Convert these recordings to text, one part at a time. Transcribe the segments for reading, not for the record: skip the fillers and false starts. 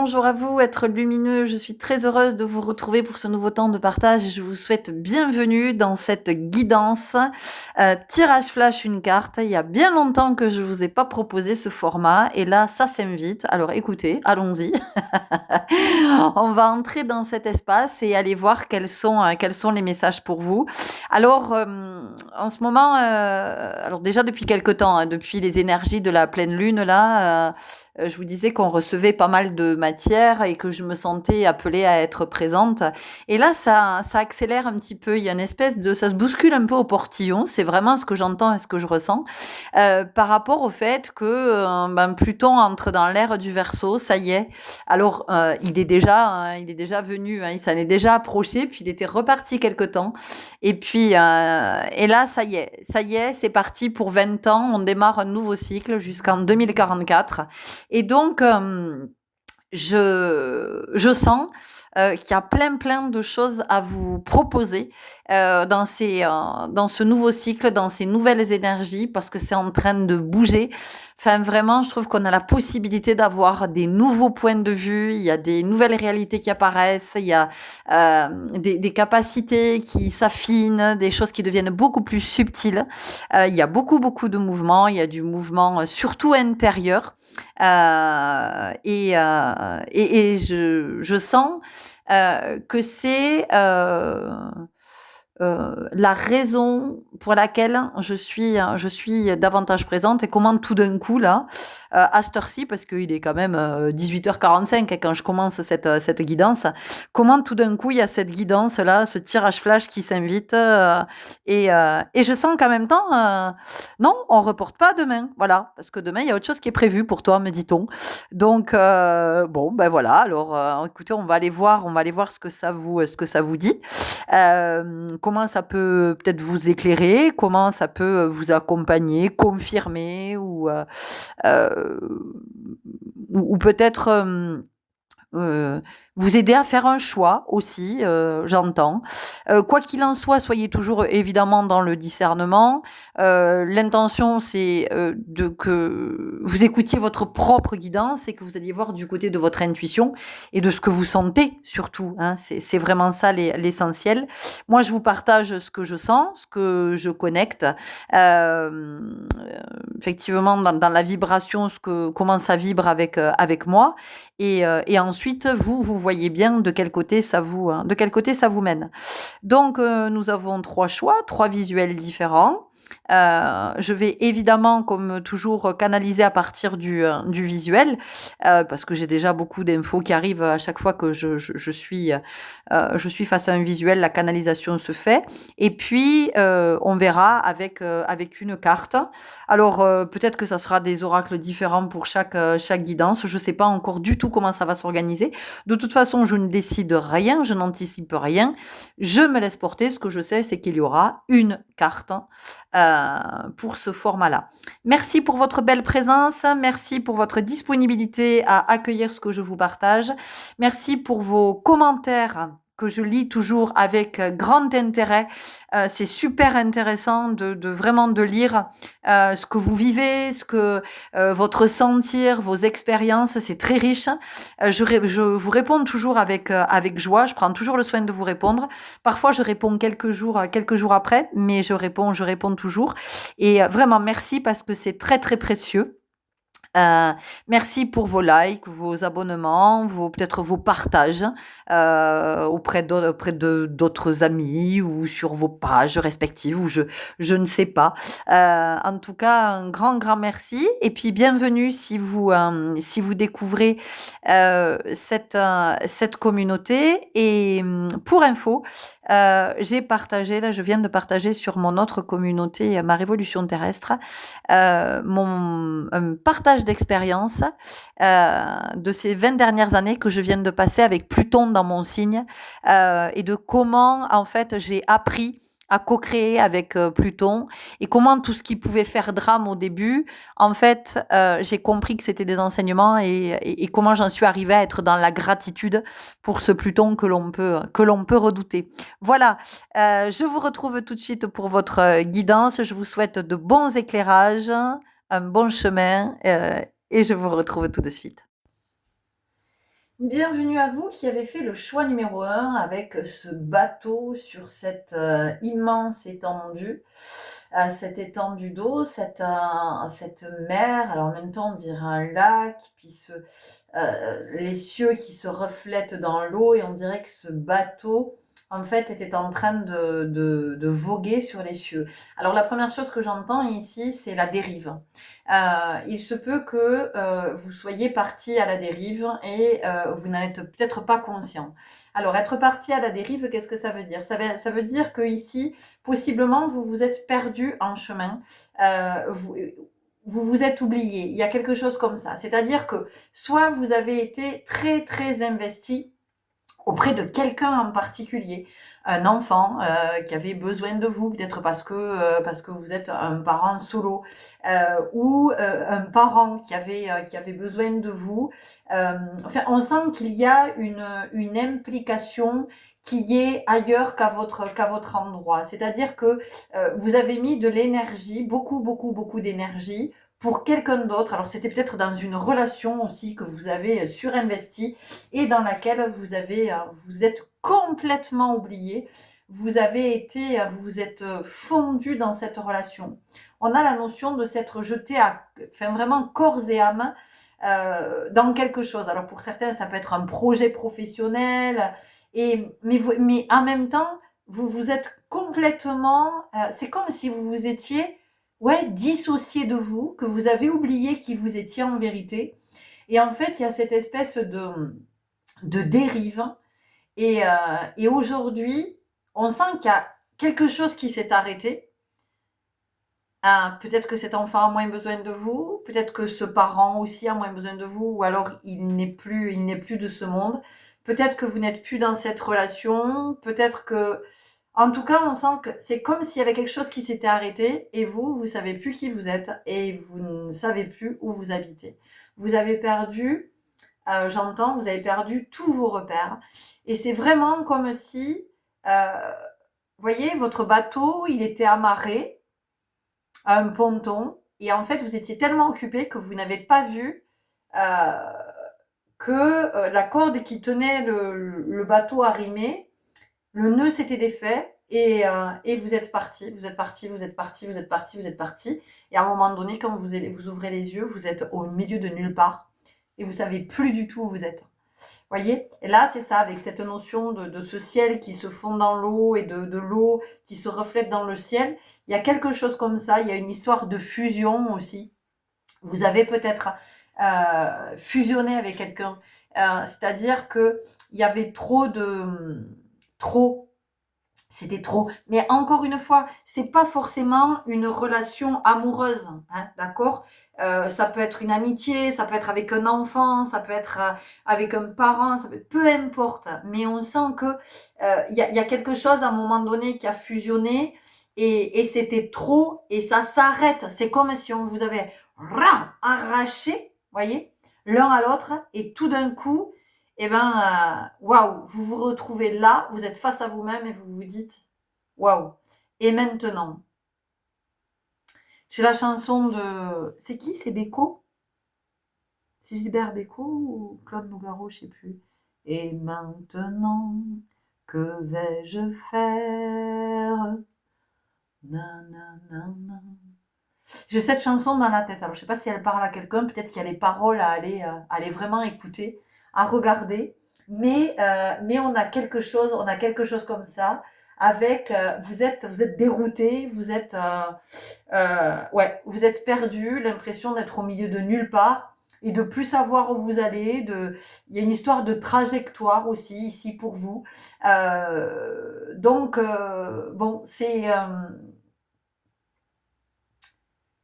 bonjour à vous, être lumineux. Je suis très heureuse de vous retrouver pour ce nouveau temps de partage et je vous souhaite bienvenue dans cette guidance tirage flash une carte. Il y a bien longtemps que je vous ai pas proposé ce format et là, ça s'invite. Alors écoutez, allons-y. On va entrer dans cet espace et aller voir quels sont les messages pour vous. Alors, en ce moment, alors déjà depuis quelque temps, hein, depuis les énergies de la pleine lune là. Je vous disais qu'on recevait pas mal de matière et que je me sentais appelée à être présente. Et là, ça accélère un petit peu. Il y a une espèce de, ça se bouscule un peu au portillon. C'est vraiment ce que j'entends et ce que je ressens par rapport au fait que Pluton entre dans l'ère du Verseau. Ça y est. Alors, il est déjà venu. Hein, il s'en est déjà approché. Puis il était reparti quelque temps. Et là, ça y est, c'est parti pour 20 ans. On démarre un nouveau cycle jusqu'en 2044. Et donc, je sens qu'il y a plein de choses à vous proposer dans ce nouveau cycle, dans ces nouvelles énergies, parce que c'est en train de bouger. Enfin, vraiment, je trouve qu'on a la possibilité d'avoir des nouveaux points de vue, il y a des nouvelles réalités qui apparaissent, il y a des capacités qui s'affinent, des choses qui deviennent beaucoup plus subtiles. Il y a beaucoup de mouvements, il y a du mouvement surtout intérieur. Et je sens que c'est la raison pour laquelle je suis davantage présente et comment tout d'un coup, là, à cette heure-ci, parce qu'il est quand même 18h45 quand je commence cette guidance, comment tout d'un coup, il y a cette guidance-là, ce tirage flash qui s'invite et je sens qu'en même temps, non, on reporte pas demain, voilà, parce que demain, il y a autre chose qui est prévu pour toi, me dit-on. Donc, bon, ben voilà, alors écoutez, on va aller voir ce que ça vous dit. Comment ça peut peut-être vous éclairer, comment ça peut vous accompagner, confirmer euh, ou peut-être vous aider à faire un choix aussi, j'entends. Quoi qu'il en soit, soyez toujours évidemment dans le discernement. L'intention, c'est que vous écoutiez votre propre guidance et que vous alliez voir du côté de votre intuition et de ce que vous sentez surtout. Hein. C'est vraiment ça l'essentiel. Moi, je vous partage ce que je sens, ce que je connecte. Euh, Effectivement, dans la vibration, comment ça vibre avec moi. Et ensuite, vous voyez bien de quel côté ça vous mène. Donc, nous avons 3 choix, 3 visuels différents. Je vais évidemment, comme toujours, canaliser à partir du visuel, parce que j'ai déjà beaucoup d'infos qui arrivent à chaque fois que je suis face à un visuel, la canalisation se fait. Et puis, on verra avec une carte. Alors, peut-être que ça sera des oracles différents pour chaque guidance. Je ne sais pas encore du tout comment ça va s'organiser. De toute façon, je ne décide rien, je n'anticipe rien. Je me laisse porter. Ce que je sais, c'est qu'il y aura une carte pour ce format-là. Merci pour votre belle présence. Merci pour votre disponibilité à accueillir ce que je vous partage. Merci pour vos commentaires que je lis toujours avec grand intérêt. C'est super intéressant de vraiment de lire ce que vous vivez, ce que votre sentir, vos expériences, c'est très riche. Je vous réponds toujours avec joie. Je prends toujours le soin de vous répondre. Parfois, je réponds quelques jours après, mais je réponds toujours. Et vraiment, merci parce que c'est très précieux. Merci pour vos likes, vos abonnements, peut-être vos partages auprès de d'autres amis ou sur vos pages respectives ou je ne sais pas. En tout cas, un grand merci et puis bienvenue si vous découvrez cette communauté. Et pour info, je viens de partager sur mon autre communauté, ma révolution terrestre, un partage d'expérience de ces 20 dernières années que je viens de passer avec Pluton dans mon signe et de comment en fait j'ai appris à co-créer avec Pluton et comment tout ce qui pouvait faire drame au début, en fait, j'ai compris que c'était des enseignements et comment j'en suis arrivée à être dans la gratitude pour ce Pluton que l'on peut redouter. Voilà, je vous retrouve tout de suite pour votre guidance. Je vous souhaite de bons éclairages, un bon chemin et je vous retrouve tout de suite. Bienvenue à vous qui avez fait le choix numéro un avec ce bateau sur cette immense étendue, cette étendue d'eau, cette mer. Alors en même temps on dirait un lac, puis les cieux qui se reflètent dans l'eau et on dirait que ce bateau en fait était en train de voguer sur les cieux. Alors la première chose que j'entends ici c'est la dérive. Il se peut que vous soyez parti à la dérive et vous n'en êtes peut-être pas conscient. Alors, être parti à la dérive, qu'est-ce que ça veut dire? Ça veut dire que ici, possiblement, vous vous êtes perdu en chemin. Vous vous êtes oublié. Il y a quelque chose comme ça. C'est-à-dire que soit vous avez été très, très investi auprès de quelqu'un en particulier, un enfant qui avait besoin de vous, peut-être parce que vous êtes un parent solo, ou un parent qui avait besoin de vous. Enfin, on sent qu'il y a une implication qui est ailleurs qu'à votre endroit. C'est-à-dire que vous avez mis de l'énergie, beaucoup, beaucoup, beaucoup d'énergie pour quelqu'un d'autre. Alors c'était peut-être dans une relation aussi que vous avez surinvesti et dans laquelle vous êtes complètement oublié. Vous vous êtes fondu dans cette relation. On a la notion de s'être jeté enfin vraiment corps et âme dans quelque chose. Alors pour certains, ça peut être un projet professionnel, mais en même temps, vous vous êtes complètement. C'est comme si vous vous étiez, ouais, dissocié de vous, que vous avez oublié qui vous étiez en vérité. Et en fait, il y a cette espèce de dérive. Et aujourd'hui, on sent qu'il y a quelque chose qui s'est arrêté. Peut-être que cet enfant a moins besoin de vous, peut-être que ce parent aussi a moins besoin de vous, ou alors il n'est plus de ce monde. Peut-être que vous n'êtes plus dans cette relation, peut-être que, en tout cas, on sent que c'est comme s'il y avait quelque chose qui s'était arrêté et vous savez plus qui vous êtes et vous ne savez plus où vous habitez. Vous avez perdu, j'entends, vous avez perdu tous vos repères. Et c'est vraiment comme si, vous voyez, votre bateau, il était amarré à un ponton. Et en fait, vous étiez tellement occupé que vous n'avez pas vu euh, que la corde qui tenait le bateau arrimé, le nœud s'était défait et vous êtes parti, vous êtes parti, vous êtes parti, vous êtes parti, vous êtes parti. Et à un moment donné, quand vous ouvrez les yeux, vous êtes au milieu de nulle part et vous savez plus du tout où vous êtes. Voyez? Et là, c'est ça, avec cette notion de ce ciel qui se fond dans l'eau et de l'eau qui se reflète dans le ciel. Il y a quelque chose comme ça. Il y a une histoire de fusion aussi. Vous avez peut-être fusionné avec quelqu'un. C'est-à-dire que il y avait trop. C'était trop. Mais encore une fois, c'est pas forcément une relation amoureuse, hein, d'accord? Ça peut être une amitié, ça peut être avec un enfant, ça peut être avec un parent, peu importe. Mais on sent que y a quelque chose à un moment donné qui a fusionné et c'était trop et ça s'arrête. C'est comme si on vous avait arraché, voyez, l'un à l'autre et tout d'un coup, eh ben, waouh, vous vous retrouvez là, vous êtes face à vous-même et vous vous dites, waouh. Et maintenant, j'ai la chanson de, c'est qui? C'est Beko? C'est Gilbert Bécaud ou Claude Nougaro, je sais plus. Et maintenant, que vais-je faire? Nanana. J'ai cette chanson dans la tête. Alors, je sais pas si elle parle à quelqu'un. Peut-être qu'il y a les paroles à aller vraiment écouter, à regarder. Mais on a quelque chose comme ça. Avec, vous êtes dérouté, ouais, vous êtes perdu, l'impression d'être au milieu de nulle part et de plus savoir où vous allez. Il y a une histoire de trajectoire aussi ici pour vous. Bon, c'est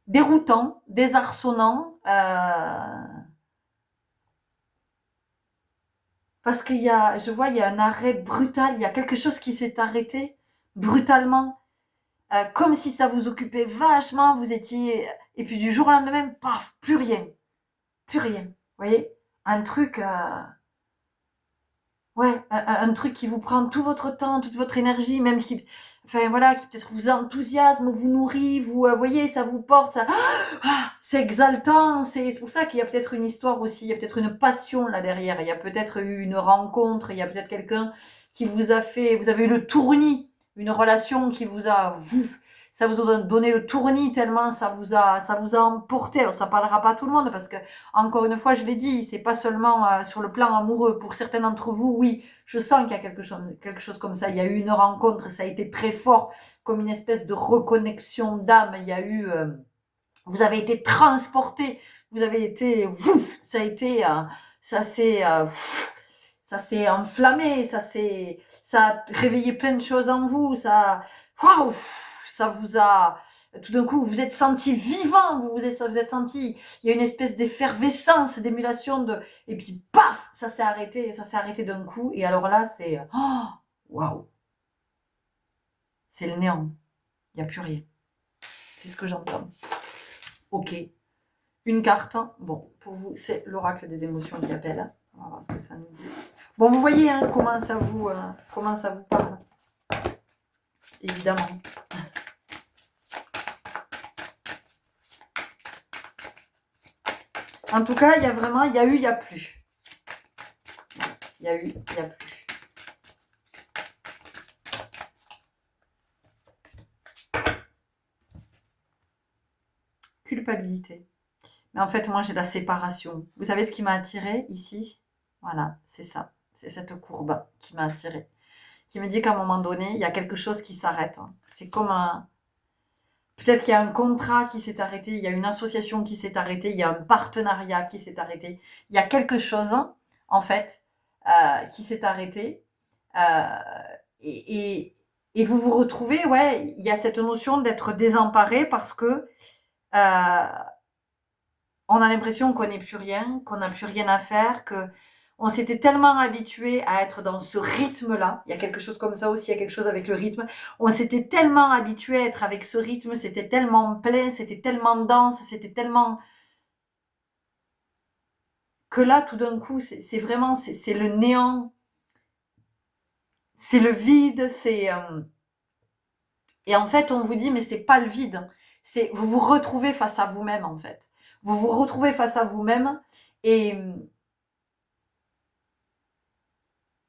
déroutant, désarçonnant, parce je vois, il y a un arrêt brutal, il y a quelque chose qui s'est arrêté brutalement, comme si ça vous occupait vachement, vous étiez, et puis du jour au lendemain, paf, plus rien, vous voyez, un truc, ouais, un truc qui vous prend tout votre temps, toute votre énergie, même qui, enfin voilà, qui peut-être vous enthousiasme, vous nourrit, vous voyez, ça vous porte, ça, c'est exaltant. C'est pour ça qu'il y a peut-être une histoire aussi, il y a peut-être une passion là derrière, il y a peut-être eu une rencontre, il y a peut-être quelqu'un qui vous a fait, vous avez eu le tournis, une relation qui vous a, ça vous a donné le tournis tellement ça vous a emporté. Alors ça parlera pas à tout le monde parce que encore une fois, je l'ai dit, c'est pas seulement sur le plan amoureux. Pour certains d'entre vous, oui, je sens qu'il y a quelque chose comme ça. Il y a eu une rencontre, ça a été très fort, comme une espèce de reconnexion d'âme. Il y a eu, vous avez été transporté, vous avez été, ça a été, ça s'est enflammé, ça a réveillé plein de choses en vous, waouh, ça vous a, tout d'un coup, vous vous êtes senti vivant, vous êtes senti, il y a une espèce d'effervescence, d'émulation et puis paf, ça s'est arrêté d'un coup, et alors là, c'est, waouh, c'est le néant, il n'y a plus rien. C'est ce que j'entends. Ok. Une carte, bon, pour vous, c'est l'oracle des émotions qui appelle. On va voir ce que ça nous dit. Bon, vous voyez hein, comment ça vous parle. Évidemment. En tout cas, il y a vraiment, il y a eu, il n'y a plus. Il y a eu, il n'y a plus. Culpabilité. Mais en fait, moi, j'ai la séparation. Vous savez ce qui m'a attiré ici? Voilà, c'est ça. C'est cette courbe qui m'a attiré. Qui me dit qu'à un moment donné, il y a quelque chose qui s'arrête. C'est comme un... Peut-être qu'il y a un contrat qui s'est arrêté, il y a une association qui s'est arrêtée, il y a un partenariat qui s'est arrêté. Il y a quelque chose, en fait, qui s'est arrêté. Euh, et vous vous retrouvez, ouais, il y a cette notion d'être désemparé parce que on a l'impression qu'on n'est plus rien, qu'on n'a plus rien à faire, que on s'était tellement habitué à être dans ce rythme-là. Il y a quelque chose comme ça aussi, il y a quelque chose avec le rythme. On s'était tellement habitué à être avec ce rythme, c'était tellement plein, c'était tellement dense, c'était tellement que là, tout d'un coup, c'est vraiment, c'est le néant, c'est le vide, et en fait, on vous dit, mais c'est pas le vide, c'est vous vous retrouvez face à vous-même en fait. Vous vous retrouvez face à vous-même et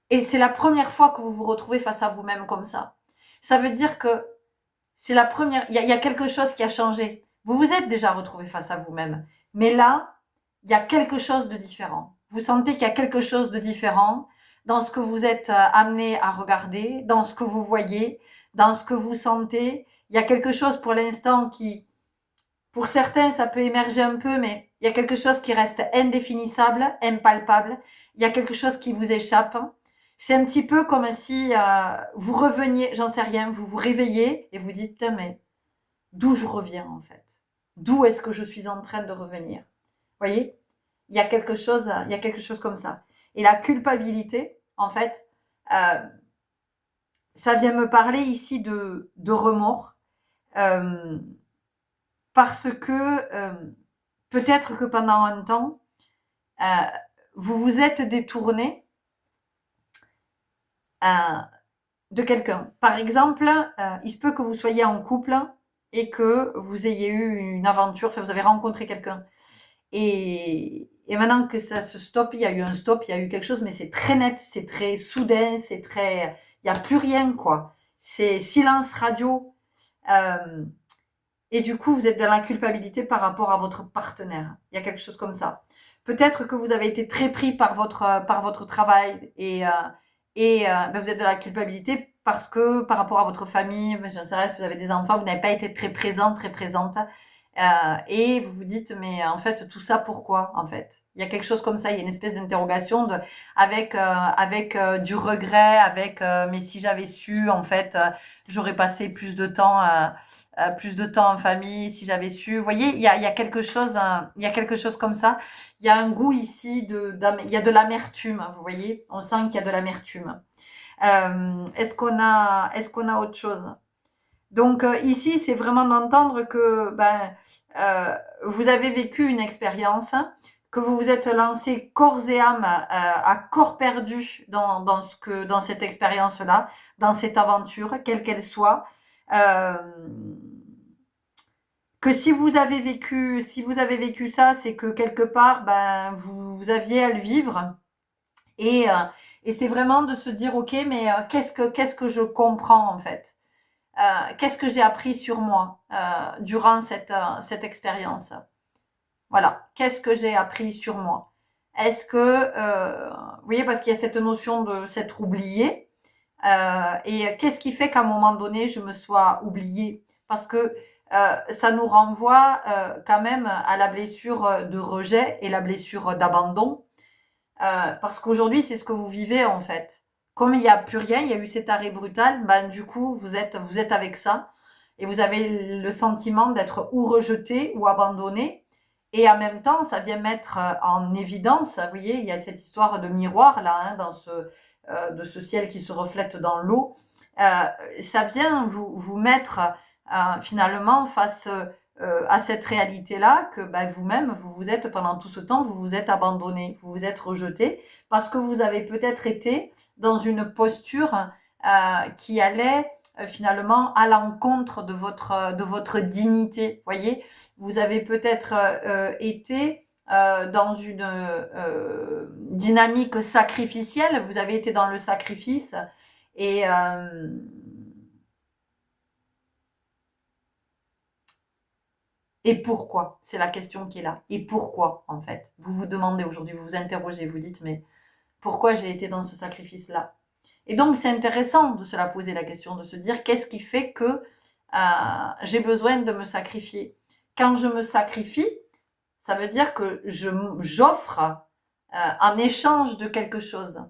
Et c'est la première fois que vous vous retrouvez face à vous-même comme ça. Ça veut dire que c'est la première, il y a quelque chose qui a changé. Vous vous êtes déjà retrouvé face à vous-même. Mais là, il y a quelque chose de différent. Vous sentez qu'il y a quelque chose de différent dans ce que vous êtes amené à regarder, dans ce que vous voyez, dans ce que vous sentez. Il y a quelque chose pour l'instant qui, pour certains, ça peut émerger un peu, mais il y a quelque chose qui reste indéfinissable, impalpable. Il y a quelque chose qui vous échappe. C'est un petit peu comme si vous reveniez, j'en sais rien, vous vous réveillez et vous dites, putain, mais d'où je reviens en fait? D'où est-ce que je suis en train de revenir? Vous voyez? Il y a quelque chose comme ça. Et la culpabilité, en fait, euh, ça vient me parler ici de remords. Euh, parce que peut-être que pendant un temps, euh, vous vous êtes détourné de quelqu'un. Par exemple, il se peut que vous soyez en couple et que vous ayez eu une aventure, enfin vous avez rencontré quelqu'un. Et maintenant que ça se stoppe, il y a eu un stop, il y a eu quelque chose, mais c'est très net, c'est très soudain, c'est très... Il n'y a plus rien, quoi. C'est silence radio. Euh, et du coup, vous êtes dans la culpabilité par rapport à votre partenaire. Il y a quelque chose comme ça. Peut-être que vous avez été très pris par votre travail ben vous êtes dans la culpabilité parce que par rapport à votre famille, je ne sais pas si vous avez des enfants, vous n'avez pas été très présent, très présente. Et vous vous dites, mais en fait, tout ça, pourquoi, en fait? Il y a quelque chose comme ça, il y a une espèce d'interrogation avec du regret, mais si j'avais su, en fait, j'aurais passé plus de temps en famille, si j'avais su. Vous voyez, il y a quelque chose, il y a quelque chose comme ça. Il y a un goût ici il y a de l'amertume, vous voyez. On sent qu'il y a de l'amertume. Est-ce qu'on a autre chose? Donc ici, c'est vraiment d'entendre que vous avez vécu une expérience, que vous vous êtes lancé corps et âme, à corps perdu dans cette expérience-là, dans cette aventure, quelle qu'elle soit, euh, que si vous avez vécu ça, c'est que quelque part, ben, vous aviez à le vivre. Et, euh, et c'est vraiment de se dire, ok, mais qu'est-ce que je comprends en fait? Qu'est-ce que j'ai appris sur moi durant cette expérience? Voilà, qu'est-ce que j'ai appris sur moi? Est-ce que, vous voyez, parce qu'il y a cette notion de s'être oublié, et qu'est-ce qui fait qu'à un moment donné, je me sois oubliée? Parce que ça nous renvoie quand même à la blessure de rejet et la blessure d'abandon. Parce qu'aujourd'hui, c'est ce que vous vivez en fait. Comme il n'y a plus rien, il y a eu cet arrêt brutal, ben du coup, vous êtes avec ça et vous avez le sentiment d'être ou rejeté ou abandonné. Et en même temps, ça vient mettre en évidence, vous voyez, il y a cette histoire de miroir là, hein, de ce ciel qui se reflète dans l'eau. Euh, Ça vient vous mettre finalement face à cette réalité-là que ben, vous-même, vous vous êtes pendant tout ce temps, vous vous êtes abandonné, vous vous êtes rejeté parce que vous avez peut-être été dans une posture qui allait finalement à l'encontre de votre dignité. Voyez, vous avez peut-être été dans une dynamique sacrificielle, vous avez été dans le sacrifice et et pourquoi? C'est la question qui est là. Et pourquoi, en fait? Vous vous demandez aujourd'hui, vous vous interrogez, vous dites, mais pourquoi j'ai été dans ce sacrifice-là? Et donc, c'est intéressant de se la poser la question, de se dire, qu'est-ce qui fait que j'ai besoin de me sacrifier? Quand je me sacrifie, ça veut dire que j'offre en échange de quelque chose.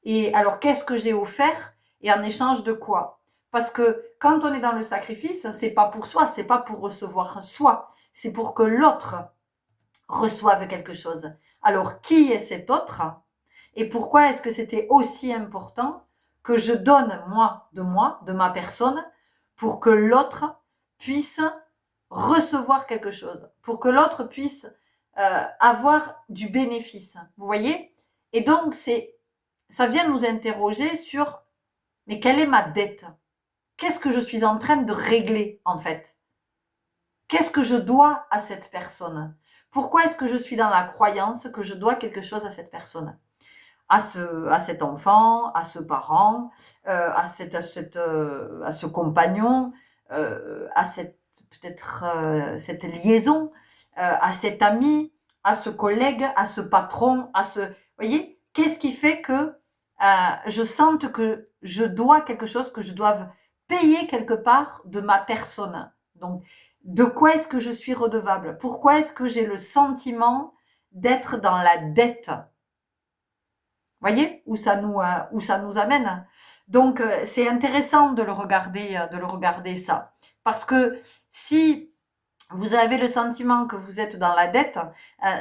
Et alors, qu'est-ce que j'ai offert et en échange de quoi? Parce que quand on est dans le sacrifice, c'est pas pour soi, c'est pas pour recevoir soi, c'est pour que l'autre reçoive quelque chose. Alors, qui est cet autre? Et pourquoi est-ce que c'était aussi important que je donne moi, de ma personne, pour que l'autre puisse recevoir quelque chose, pour que l'autre puisse avoir du bénéfice. Vous voyez? Et donc, ça vient nous interroger sur, mais quelle est ma dette? Qu'est-ce que je suis en train de régler, en fait? Qu'est-ce que je dois à cette personne? Pourquoi est-ce que je suis dans la croyance que je dois quelque chose à cette personne? À cet enfant, à ce parent, à ce compagnon, à peut-être cette liaison, à cet ami, à ce collègue, à ce patron, vous voyez, qu'est-ce qui fait que je sente que je dois quelque chose, que je dois payer quelque part de ma personne. Donc, de quoi est-ce que je suis redevable? Pourquoi est-ce que j'ai le sentiment d'être dans la dette? Voyez où ça nous amène. Donc c'est intéressant de le regarder ça, parce que si vous avez le sentiment que vous êtes dans la dette,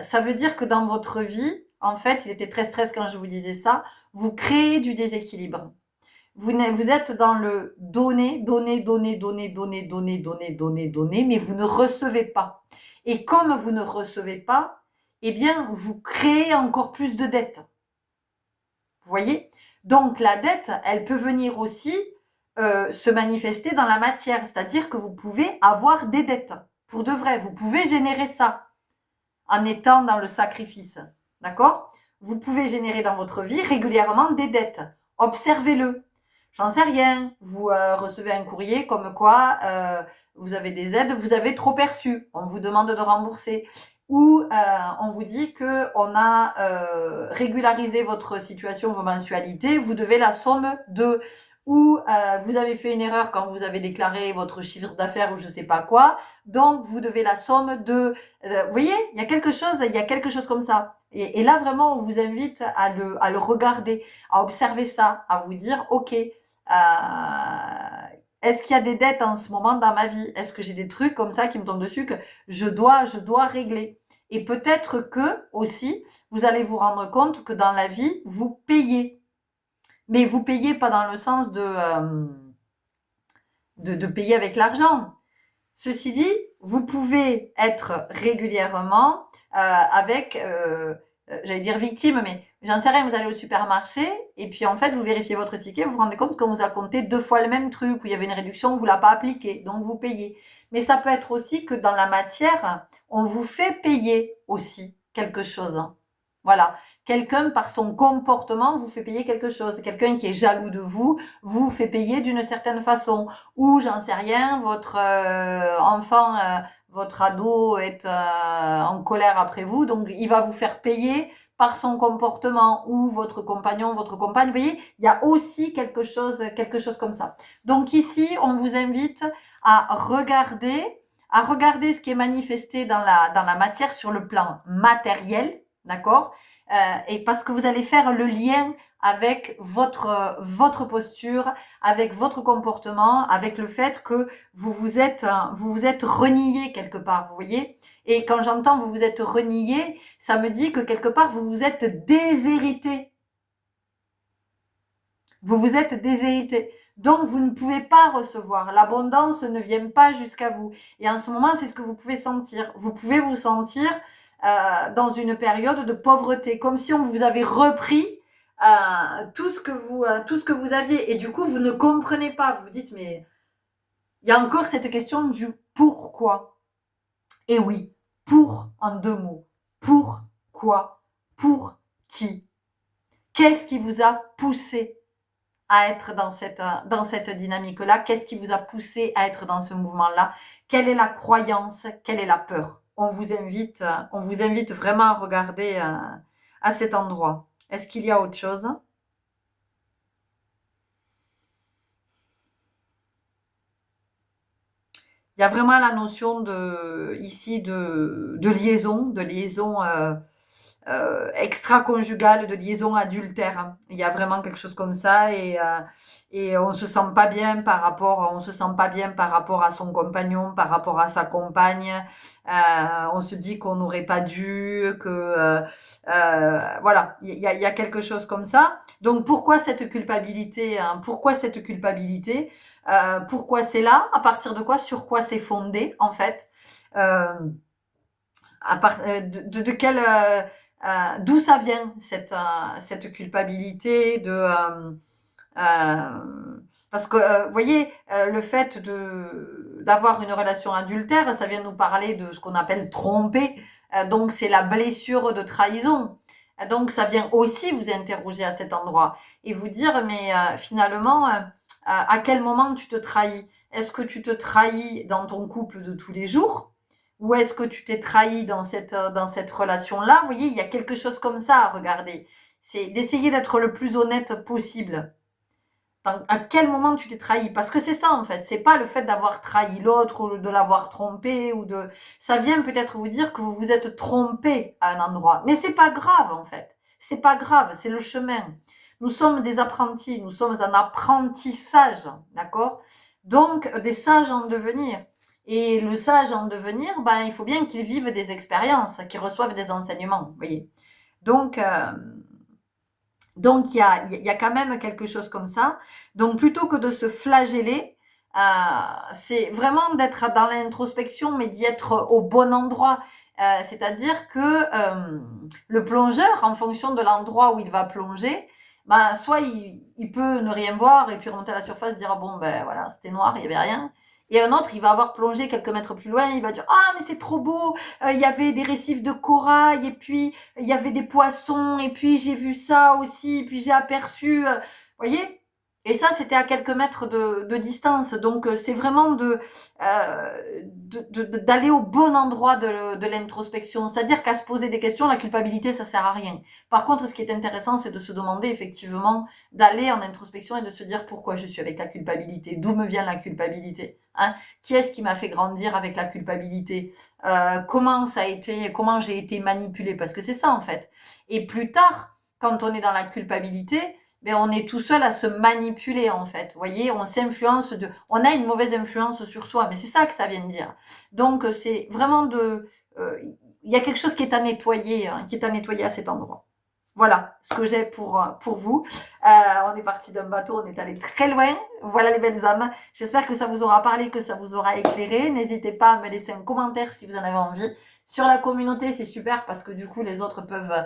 ça veut dire que dans votre vie, en fait, il était très stress quand je vous disais ça, vous créez du déséquilibre. Vous êtes dans le donner, mais vous ne recevez pas. Et comme vous ne recevez pas, eh bien, vous créez encore plus de dettes. Vous voyez? Donc la dette, elle peut venir aussi se manifester dans la matière, c'est-à-dire que vous pouvez avoir des dettes. Pour de vrai, vous pouvez générer ça en étant dans le sacrifice. D'accord? Vous pouvez générer dans votre vie régulièrement des dettes. Observez-le. J'en sais rien. Vous recevez un courrier comme quoi vous avez des aides, vous avez trop perçu. On vous demande de rembourser. Ou on vous dit que on a régularisé votre situation, vos mensualités, vous devez la somme de, ou vous avez fait une erreur quand vous avez déclaré votre chiffre d'affaires ou je sais pas quoi, donc vous devez la somme de, vous voyez, il y a quelque chose comme ça. Et là vraiment, on vous invite à le regarder, à observer ça, à vous dire, ok, est-ce qu'il y a des dettes en ce moment dans ma vie? Est-ce que j'ai des trucs comme ça qui me tombent dessus que je dois régler? Et peut-être que aussi, vous allez vous rendre compte que dans la vie, vous payez. Mais vous payez pas dans le sens de payer avec l'argent. Ceci dit, vous pouvez être régulièrement avec, j'allais dire victime, mais j'en sais rien, vous allez au supermarché, et puis en fait, vous vérifiez votre ticket, vous vous rendez compte qu'on vous a compté 2 fois le même truc, où il y avait une réduction, vous l'a pas appliquée, donc vous payez. Mais ça peut être aussi que dans la matière, on vous fait payer aussi quelque chose. Voilà. Quelqu'un, par son comportement, vous fait payer quelque chose. Quelqu'un qui est jaloux de vous, vous fait payer d'une certaine façon. Ou, j'en sais rien, votre enfant, votre ado est en colère après vous, donc il va vous faire payer par son comportement, ou votre compagnon, votre compagne. Vous voyez, il y a aussi quelque chose comme ça. Donc ici, on vous invite à regarder ce qui est manifesté dans la matière sur le plan matériel, d'accord? Et parce que vous allez faire le lien avec votre posture, avec votre comportement, avec le fait que vous vous êtes renié quelque part, vous voyez. Et quand j'entends vous vous êtes renié, ça me dit que quelque part vous vous êtes déshérité. Vous vous êtes déshérité. Donc, vous ne pouvez pas recevoir. L'abondance ne vient pas jusqu'à vous. Et en ce moment, c'est ce que vous pouvez sentir. Vous pouvez vous sentir dans une période de pauvreté, comme si on vous avait repris tout ce que vous aviez. Et du coup, vous ne comprenez pas. Vous vous dites, mais il y a encore cette question du pourquoi. Et oui, pour en 2 mots. Pourquoi? Pour qui? Qu'est-ce qui vous a poussé à être dans cette dynamique-là? Qu'est-ce qui vous a poussé à être dans ce mouvement-là? Quelle est la croyance? Quelle est la peur? On vous invite vraiment à regarder à cet endroit. Est-ce qu'il y a autre chose? Il y a vraiment la notion ici de liaison extra-conjugale, de liaison adultère. Il y a vraiment quelque chose comme ça et on se sent pas bien on se sent pas bien par rapport à son compagnon, par rapport à sa compagne. On se dit qu'on n'aurait pas dû, que voilà, il y a quelque chose comme ça. Donc pourquoi cette culpabilité, hein? Pourquoi cette culpabilité? Pourquoi c'est là? À partir de quoi? Sur quoi c'est fondé en fait? Euh, de quelle d'où ça vient cette culpabilité parce que vous voyez le fait d'avoir une relation adultère, ça vient nous parler de ce qu'on appelle tromper. Donc c'est la blessure de trahison. Donc ça vient aussi vous interroger à cet endroit et vous dire mais finalement à quel moment tu te trahis? Est-ce que tu te trahis dans ton couple de tous les jours? Ou est-ce que tu t'es trahi dans cette relation-là? Vous voyez, il y a quelque chose comme ça à regarder. C'est d'essayer d'être le plus honnête possible. À quel moment tu t'es trahi? Parce que c'est ça en fait. C'est pas le fait d'avoir trahi l'autre ou de l'avoir trompé ou de. Ça vient peut-être vous dire que vous vous êtes trompé à un endroit. Mais c'est pas grave en fait. C'est pas grave. C'est le chemin. Nous sommes des apprentis. Nous sommes un apprentissage, d'accord? Donc des sages en devenir. Et le sage en devenir, ben il faut bien qu'il vive des expériences, qu'il reçoive des enseignements. Vous voyez. Donc il y a quand même quelque chose comme ça. Donc, plutôt que de se flageller, c'est vraiment d'être dans l'introspection, mais d'y être au bon endroit. C'est-à-dire que le plongeur, en fonction de l'endroit où il va plonger, ben, soit il peut ne rien voir et puis remonter à la surface et dire, ah bon, ben voilà, c'était noir, il n'y avait rien. Et un autre, il va avoir plongé quelques mètres plus loin, il va dire, ah, mais c'est trop beau, il y avait des récifs de corail, et puis il y avait des poissons, et puis j'ai vu ça aussi, puis j'ai aperçu, voyez? Et ça, c'était à quelques mètres de distance. Donc, c'est vraiment d'aller au bon endroit de l'introspection. C'est-à-dire qu'à se poser des questions, la culpabilité, ça sert à rien. Par contre, ce qui est intéressant, c'est de se demander effectivement, d'aller en introspection et de se dire pourquoi je suis avec la culpabilité, d'où me vient la culpabilité, hein? Qui est-ce qui m'a fait grandir avec la culpabilité? Comment j'ai été manipulée? Parce que c'est ça en fait. Et plus tard, quand on est dans la culpabilité, mais on est tout seul à se manipuler en fait. Vous voyez, on a une mauvaise influence sur soi, mais c'est ça que ça vient de dire. Donc c'est vraiment il y a quelque chose qui est à nettoyer, hein, qui est à nettoyer à cet endroit. Voilà ce que j'ai pour vous. On est parti d'un bateau, on est allé très loin. Voilà les belles âmes. J'espère que ça vous aura parlé, que ça vous aura éclairé. N'hésitez pas à me laisser un commentaire si vous en avez envie. Sur la communauté, c'est super parce que du coup, les autres peuvent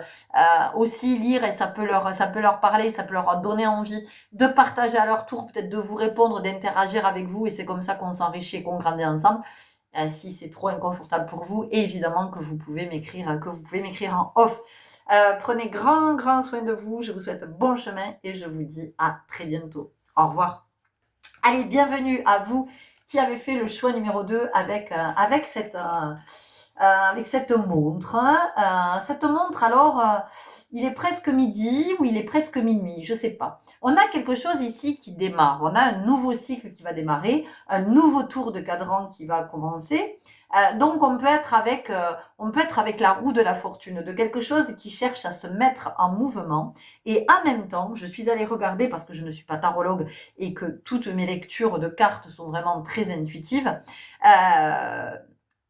aussi lire et ça peut leur parler, ça peut leur donner envie de partager à leur tour, peut-être de vous répondre, d'interagir avec vous. Et c'est comme ça qu'on s'enrichit et qu'on grandit ensemble. Si c'est trop inconfortable pour vous, évidemment que vous pouvez m'écrire en off. Prenez grand soin de vous. Je vous souhaite bon chemin et je vous dis à très bientôt. Au revoir. Allez, bienvenue à vous qui avez fait le choix numéro 2 avec cette montre. Cette montre, alors, il est presque midi ou il est presque minuit, je sais pas. On a quelque chose ici qui démarre. On a un nouveau cycle qui va démarrer, un nouveau tour de cadran qui va commencer. Donc on peut être avec la roue de la fortune, de quelque chose qui cherche à se mettre en mouvement. Et en même temps, je suis allée regarder parce que je ne suis pas tarologue et que toutes mes lectures de cartes sont vraiment très intuitives.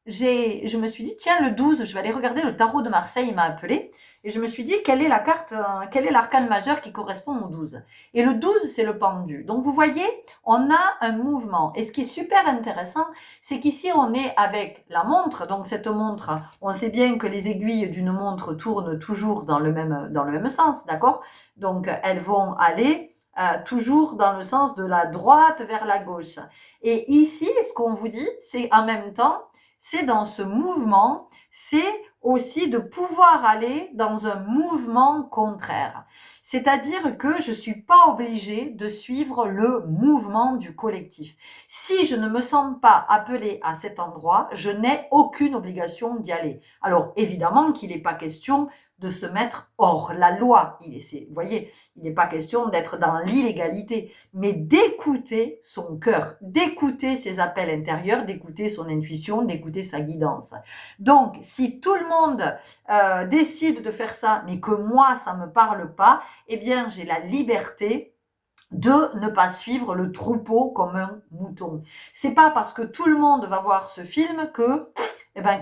Je me suis dit, tiens, le 12, je vais aller regarder le tarot de Marseille, il m'a appelé. Et je me suis dit, quelle est l'arcane majeur qui correspond au 12? Et le 12, c'est le pendu. Donc, vous voyez, on a un mouvement. Et ce qui est super intéressant, c'est qu'ici, on est avec la montre. Donc, cette montre, on sait bien que les aiguilles d'une montre tournent toujours dans le même sens, d'accord? Donc, elles vont aller toujours dans le sens de la droite vers la gauche. Et ici, ce qu'on vous dit, c'est en même temps, c'est dans ce mouvement, c'est aussi de pouvoir aller dans un mouvement contraire. C'est-à-dire que je suis pas obligée de suivre le mouvement du collectif. Si je ne me sens pas appelée à cet endroit, je n'ai aucune obligation d'y aller. Alors évidemment qu'il n'est pas question de se mettre hors la loi. Vous voyez, il n'est pas question d'être dans l'illégalité, mais d'écouter son cœur, d'écouter ses appels intérieurs, d'écouter son intuition, d'écouter sa guidance. Donc, si tout le monde décide de faire ça, mais que moi, ça me parle pas, eh bien, j'ai la liberté de ne pas suivre le troupeau comme un mouton. C'est pas parce que tout le monde va voir ce film que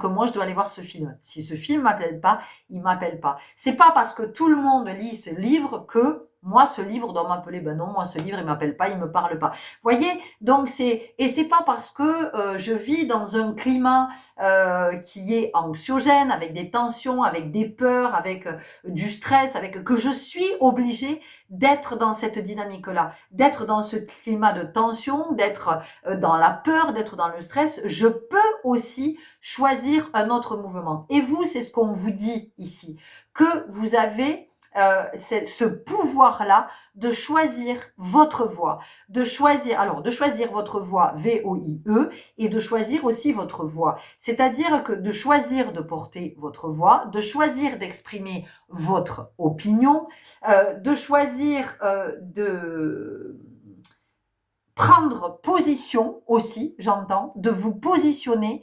moi je dois aller voir ce film. Si ce film m'appelle pas, il m'appelle pas. C'est pas parce que tout le monde lit ce livre que moi ce livre doit m'appeler. Ben non, moi ce livre il m'appelle pas, il me parle pas. Voyez, donc c'est pas parce que je vis dans un climat qui est anxiogène, avec des tensions, avec des peurs, avec du stress, avec que je suis obligée d'être dans cette dynamique-là, d'être dans ce climat de tension, d'être dans la peur, d'être dans le stress. Je peux aussi choisir un autre mouvement. Et vous, c'est ce qu'on vous dit ici, que vous avez ce pouvoir-là de choisir votre voie, de choisir votre voie VOIE et de choisir aussi votre voix. C'est-à-dire que de choisir de porter votre voix, de choisir d'exprimer votre opinion, de choisir de prendre position aussi, j'entends, de vous positionner,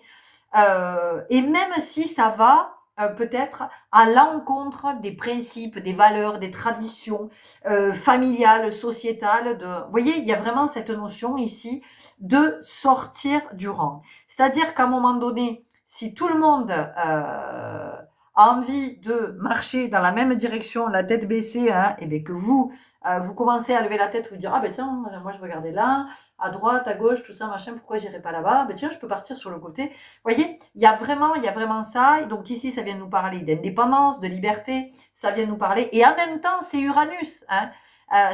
et même si ça va peut-être à l'encontre des principes, des valeurs, des traditions familiales, sociétales. Vous voyez, il y a vraiment cette notion ici de sortir du rang. C'est-à-dire qu'à un moment donné, si tout le monde a envie de marcher dans la même direction, la tête baissée, hein, et bien que vous commencez à lever la tête, vous dire, ah ben tiens, moi je vais regarder là, à droite, à gauche, tout ça, machin, pourquoi j'irai pas là-bas? Ben tiens, je peux partir sur le côté. Vous voyez, il y a vraiment ça. Et donc ici, ça vient nous parler d'indépendance, de liberté, ça vient nous parler. Et en même temps, c'est Uranus, hein.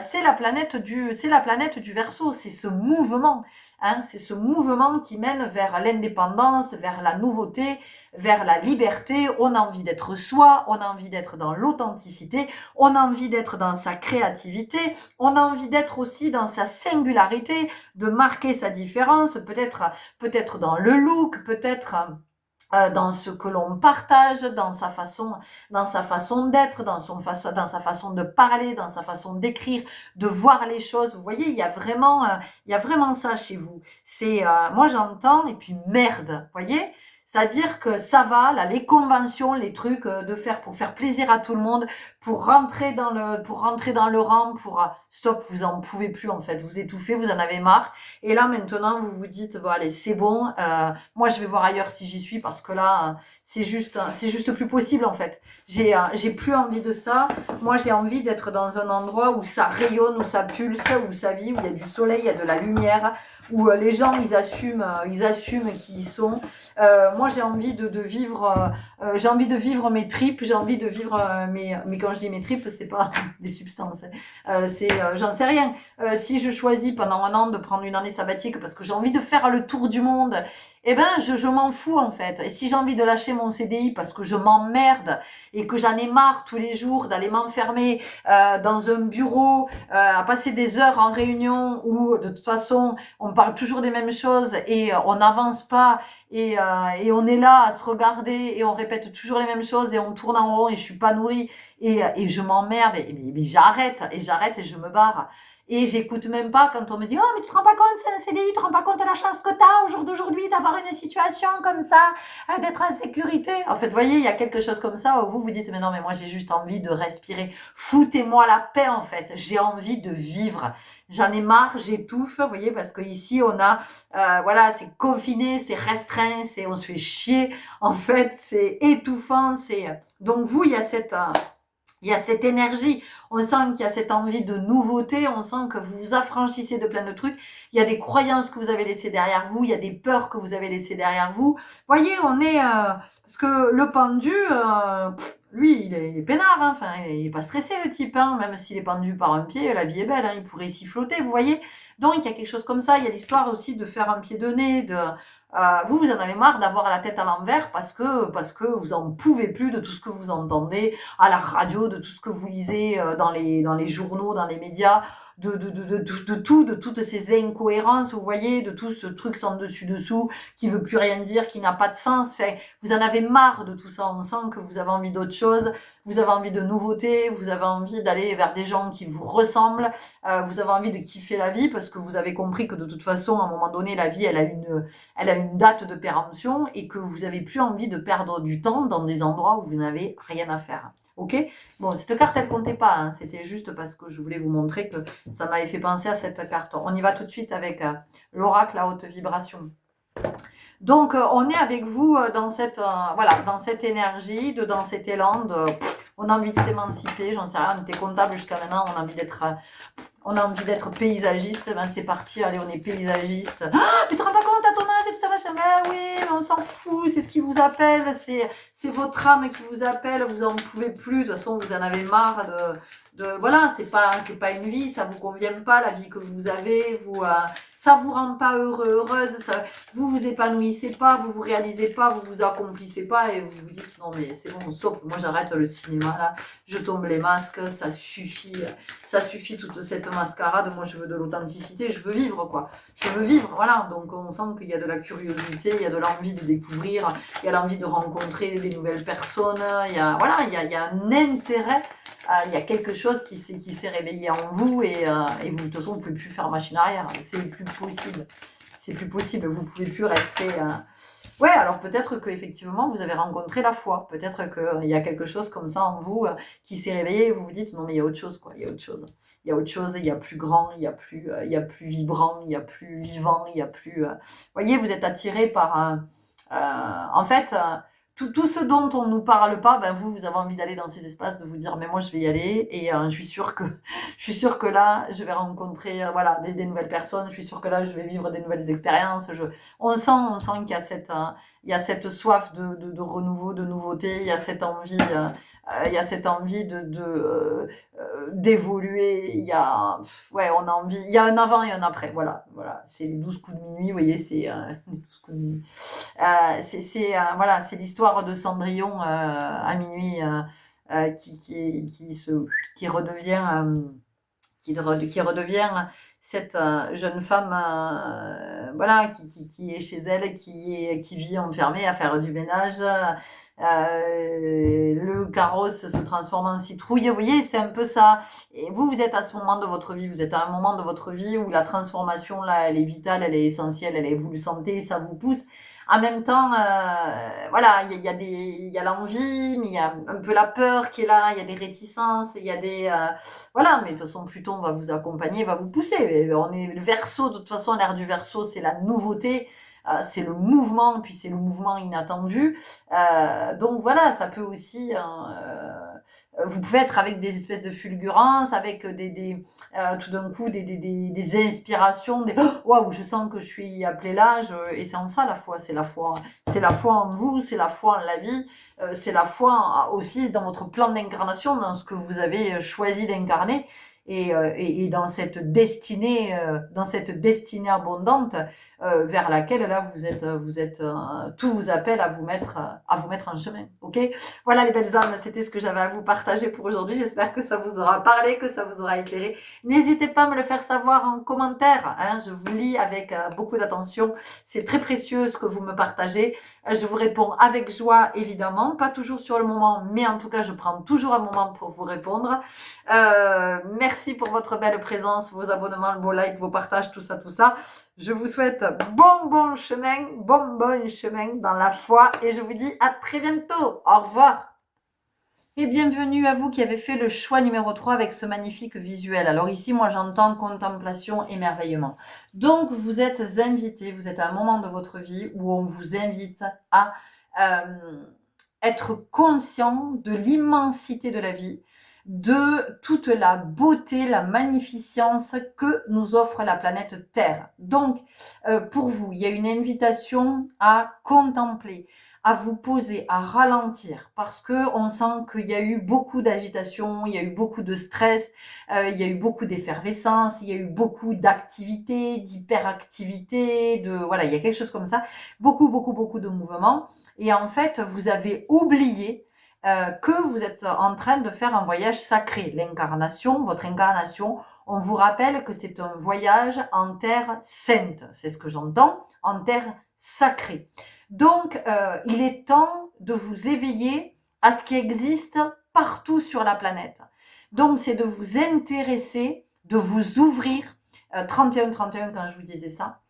C'est la planète du Verseau, c'est ce mouvement. Hein, c'est ce mouvement qui mène vers l'indépendance, vers la nouveauté, vers la liberté. On a envie d'être soi, on a envie d'être dans l'authenticité, on a envie d'être dans sa créativité, on a envie d'être aussi dans sa singularité, de marquer sa différence, peut-être dans le look, peut-être dans ce que l'on partage, dans sa façon d'être, dans sa façon de parler, dans sa façon d'écrire, de voir les choses. Vous voyez, il y a vraiment ça chez vous. C'est moi j'entends et puis merde, vous voyez. C'est-à-dire que ça va, là, les conventions, les trucs pour faire plaisir à tout le monde, pour rentrer dans le rang, stop, vous en pouvez plus en fait, vous étouffez, vous en avez marre. Et là maintenant vous vous dites bon allez c'est bon, moi je vais voir ailleurs si j'y suis parce que là c'est juste plus possible en fait. J'ai plus envie de ça. Moi, j'ai envie d'être dans un endroit où ça rayonne, où ça pulse, où ça vit, où il y a du soleil, il y a de la lumière, où les gens ils assument qui ils sont. Moi, j'ai envie de vivre mes tripes, j'ai envie de vivre mais quand je dis mes tripes, c'est pas des substances. J'en sais rien. Si je choisis pendant un an de prendre une année sabbatique parce que j'ai envie de faire le tour du monde, eh ben, je m'en fous, en fait. Et si j'ai envie de lâcher mon CDI parce que je m'emmerde et que j'en ai marre tous les jours d'aller m'enfermer dans un bureau, à passer des heures en réunion où, de toute façon, on parle toujours des mêmes choses et on n'avance pas et on est là à se regarder et on répète toujours les mêmes choses et on tourne en rond et je suis pas nourrie et je m'emmerde mais j'arrête et je me barre. Et j'écoute même pas quand on me dit « Oh, mais tu te rends pas compte, c'est un CDI, tu te rends pas compte de la chance que t'as au jour d'aujourd'hui d'avoir une situation comme ça, d'être en sécurité. » En fait, vous voyez, il y a quelque chose comme ça où vous vous dites « Mais non, mais moi, j'ai juste envie de respirer. Foutez-moi la paix, en fait. J'ai envie de vivre. J'en ai marre, j'étouffe. » Vous voyez, parce que ici, on a, voilà, c'est confiné, c'est restreint, on se fait chier. En fait, c'est étouffant, donc vous, il y a cette énergie, on sent qu'il y a cette envie de nouveauté, on sent que vous vous affranchissez de plein de trucs, il y a des croyances que vous avez laissées derrière vous, il y a des peurs que vous avez laissées derrière vous. Voyez, on est... parce que le pendu, lui, il est peinard, hein. Enfin, il est pas stressé le type, hein. Même s'il est pendu par un pied, la vie est belle, hein. Il pourrait s'y flotter, vous voyez. Donc, il y a quelque chose comme ça, il y a l'histoire aussi de faire un pied de nez, vous en avez marre d'avoir la tête à l'envers parce que vous en pouvez plus de tout ce que vous entendez à la radio, de tout ce que vous lisez dans les journaux, dans les médias, de toutes ces incohérences, vous voyez, de tout ce truc sans dessus dessous qui veut plus rien dire, qui n'a pas de sens. Enfin, vous en avez marre de tout ça. On sent que vous avez envie d'autre chose, vous avez envie de nouveautés, vous avez envie d'aller vers des gens qui vous ressemblent, vous avez envie de kiffer la vie parce que vous avez compris que de toute façon, à un moment donné, la vie, elle a une date de péremption et que vous avez plus envie de perdre du temps dans des endroits où vous n'avez rien à faire. Ok? Bon, cette carte, elle comptait pas, hein. C'était juste parce que je voulais vous montrer que ça m'avait fait penser à cette carte. On y va tout de suite avec l'oracle à haute vibration. Donc, on est avec vous dans cette énergie, dans cet élan on a envie de s'émanciper, j'en sais rien, on était comptable jusqu'à maintenant, on a envie d'être paysagiste, ben c'est parti, allez, on est paysagiste. Oh, tu te rends pas compte à ton âge et tout ça, machin, ben oui, mais on s'en fout, c'est ce qui vous appelle, c'est votre âme qui vous appelle, vous en pouvez plus, de toute façon, vous en avez marre voilà, c'est pas une vie, ça vous convient pas, la vie que vous avez, ça vous rend pas heureuse, vous vous épanouissez pas, vous vous réalisez pas, vous vous accomplissez pas et vous vous dites non mais c'est bon, stop, moi j'arrête le cinéma là, je tombe les masques, ça suffit toute cette mascarade, moi je veux de l'authenticité, je veux vivre quoi, je veux vivre, voilà, donc on sent qu'il y a de la curiosité, il y a de l'envie de découvrir, il y a l'envie de rencontrer des nouvelles personnes, il y a un intérêt. Il y a quelque chose qui s'est réveillé en vous et vous, de toute façon, vous pouvez plus faire machine arrière. C'est plus possible. C'est plus possible. Vous pouvez plus rester. Ouais, alors peut-être que effectivement vous avez rencontré la foi. Peut-être qu'il y a quelque chose comme ça en vous qui s'est réveillé et vous vous dites non mais il y a autre chose quoi. Il y a autre chose. Il y a autre chose. Il y a plus grand. Il y a plus vibrant. Il y a plus vivant. Il y a plus. Voyez, vous êtes attiré par. En fait. Tout ce dont on ne nous parle pas, ben vous avez envie d'aller dans ces espaces, de vous dire mais moi je vais y aller et je suis sûre que là je vais rencontrer des nouvelles personnes, je suis sûre que là je vais vivre des nouvelles expériences. On sent qu'il y a cette soif de renouveau, de nouveauté, il y a cette envie d'évoluer, il y a un avant et un après, voilà, c'est les 12 coups de minuit, vous voyez, c'est les 12 coups de minuit. C'est l'histoire de Cendrillon à minuit qui redevient cette jeune femme qui est chez elle, qui vit enfermée à faire du ménage. Le carrosse se transforme en citrouille, vous voyez, c'est un peu ça. Et vous êtes à ce moment de votre vie, vous êtes à un moment de votre vie où la transformation, là, elle est vitale, elle est essentielle, vous le sentez, ça vous pousse. En même temps, il y a l'envie, mais il y a un peu la peur qui est là, il y a des réticences, il y a mais de toute façon, Pluton va vous accompagner, va vous pousser. On est le Verseau, de toute façon, l'ère du Verseau, c'est la nouveauté. c'est le mouvement, puis c'est le mouvement inattendu. Donc voilà, ça peut aussi... vous pouvez être avec des espèces de fulgurances, avec tout d'un coup des inspirations, des waouh, je sens que je suis appelée là, et c'est en ça la foi, c'est la foi en vous, c'est la foi en la vie, c'est la foi aussi dans votre plan d'incarnation, dans ce que vous avez choisi d'incarner. Et dans cette destinée abondante vers laquelle là tout vous appelle à vous mettre en chemin. Ok, voilà les belles âmes, c'était ce que j'avais à vous partager pour aujourd'hui. J'espère que ça vous aura parlé, que ça vous aura éclairé. N'hésitez pas à me le faire savoir en commentaire. Hein, je vous lis avec beaucoup d'attention. C'est très précieux ce que vous me partagez. Je vous réponds avec joie, évidemment, pas toujours sur le moment, mais en tout cas, je prends toujours un moment pour vous répondre. Merci pour votre belle présence, vos abonnements, vos likes, vos partages, tout ça, tout ça. Je vous souhaite bon chemin dans la foi et je vous dis à très bientôt. Au revoir. Et bienvenue à vous qui avez fait le choix numéro 3 avec ce magnifique visuel. Alors ici, moi j'entends contemplation, émerveillement. Donc vous êtes invités, vous êtes à un moment de votre vie où on vous invite à être conscient de l'immensité de la vie, de toute la beauté, la magnificence que nous offre la planète Terre. Donc, pour vous, il y a une invitation à contempler, à vous poser, à ralentir, parce que on sent qu'il y a eu beaucoup d'agitation, il y a eu beaucoup de stress, il y a eu beaucoup d'effervescence, il y a eu beaucoup d'activité, d'hyperactivité, voilà, il y a quelque chose comme ça, beaucoup de mouvements, et en fait, vous avez oublié que vous êtes en train de faire un voyage sacré. L'incarnation, votre incarnation, on vous rappelle que c'est un voyage en terre sainte. C'est ce que j'entends, en terre sacrée. Donc, il est temps de vous éveiller à ce qui existe partout sur la planète. Donc, c'est de vous intéresser, de vous ouvrir, 31-31 quand je vous disais ça,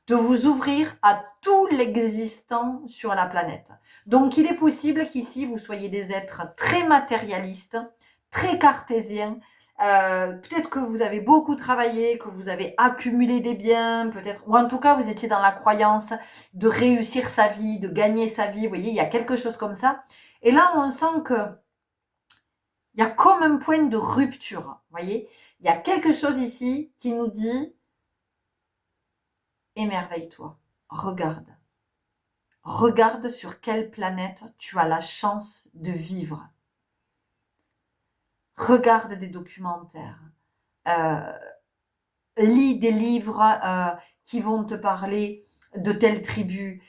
de vous ouvrir à tout l'existant sur la planète. Donc, il est possible qu'ici, vous soyez des êtres très matérialistes, très cartésiens. Peut-être que vous avez beaucoup travaillé, que vous avez accumulé des biens, peut-être, ou en tout cas, vous étiez dans la croyance de réussir sa vie, de gagner sa vie. Vous voyez, il y a quelque chose comme ça. Et là, on sent que il y a comme un point de rupture. Vous voyez, il y a quelque chose ici qui nous dit émerveille-toi, regarde. Regarde sur quelle planète tu as la chance de vivre. Regarde des documentaires. Lis des livres qui vont te parler de telle tribu,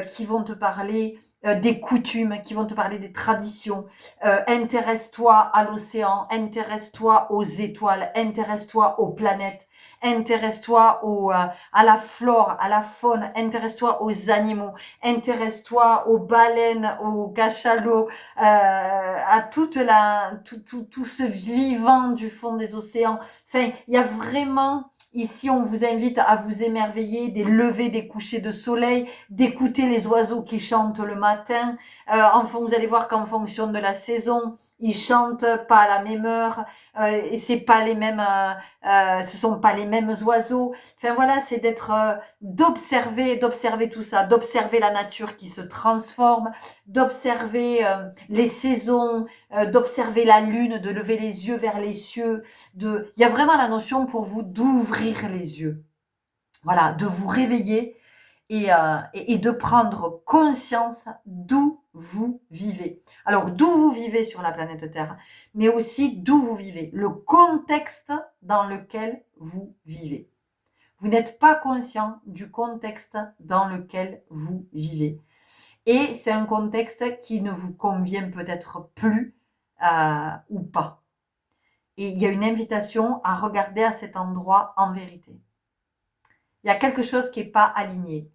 qui vont te parler des coutumes, qui vont te parler des traditions. Intéresse-toi à l'océan, intéresse-toi aux étoiles, intéresse-toi aux planètes, intéresse-toi à la flore, à la faune, intéresse-toi aux animaux, intéresse-toi aux baleines, aux cachalots, à tout ce vivant du fond des océans. Enfin, il y a vraiment... Ici, on vous invite à vous émerveiller des levées, des couchers de soleil, d'écouter les oiseaux qui chantent le matin. Vous allez voir qu'en fonction de la saison, ils chantent pas à la même heure, et c'est pas les mêmes, ce sont pas les mêmes oiseaux. Enfin voilà, c'est d'observer tout ça, d'observer la nature qui se transforme, d'observer les saisons, d'observer la lune, de lever les yeux vers les cieux. Il y a vraiment la notion pour vous d'ouvrir les yeux, voilà, de vous réveiller et de prendre conscience d'où vous vivez. Alors, d'où vous vivez sur la planète Terre, mais aussi d'où vous vivez, le contexte dans lequel vous vivez. Vous n'êtes pas conscient du contexte dans lequel vous vivez. Et c'est un contexte qui ne vous convient peut-être plus ou pas. Et il y a une invitation à regarder à cet endroit en vérité. Il y a quelque chose qui n'est pas aligné.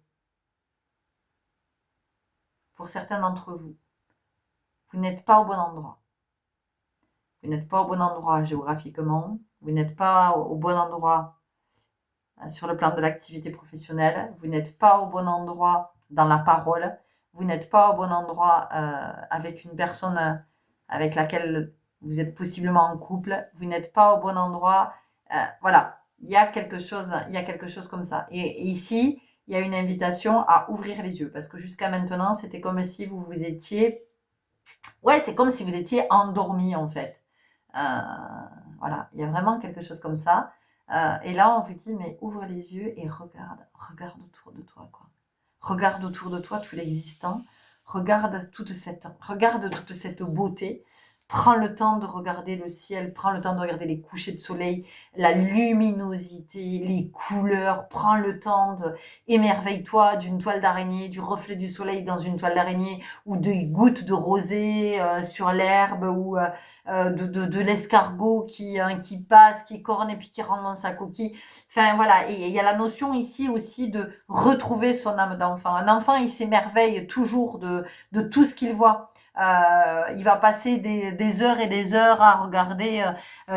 Pour certains d'entre vous, vous n'êtes pas au bon endroit. Vous n'êtes pas au bon endroit géographiquement. Vous n'êtes pas au bon endroit sur le plan de l'activité professionnelle. Vous n'êtes pas au bon endroit dans la parole. Vous n'êtes pas au bon endroit avec une personne avec laquelle vous êtes possiblement en couple. Vous n'êtes pas au bon endroit. Voilà, il y a quelque chose comme ça. Et ici, il y a une invitation à ouvrir les yeux. Parce que jusqu'à maintenant, c'était comme si vous vous étiez... Ouais, c'est comme si vous étiez endormi, en fait. Euh, voilà, il y a vraiment quelque chose comme ça. Et là, on vous dit, mais ouvre les yeux et regarde autour de toi, quoi. Regarde autour de toi tout l'existant. Regarde toute cette beauté. Prends le temps de regarder le ciel, prends le temps de regarder les couchers de soleil, la luminosité, les couleurs. Prends le temps de émerveille-toi d'une toile d'araignée, du reflet du soleil dans une toile d'araignée, ou des gouttes de rosée sur l'herbe, ou de l'escargot qui passe, qui corne et puis qui rentre dans sa coquille. Enfin voilà, et il y a la notion ici aussi de retrouver son âme d'enfant. Un enfant, il s'émerveille toujours de tout ce qu'il voit. Il va passer des heures et des heures à regarder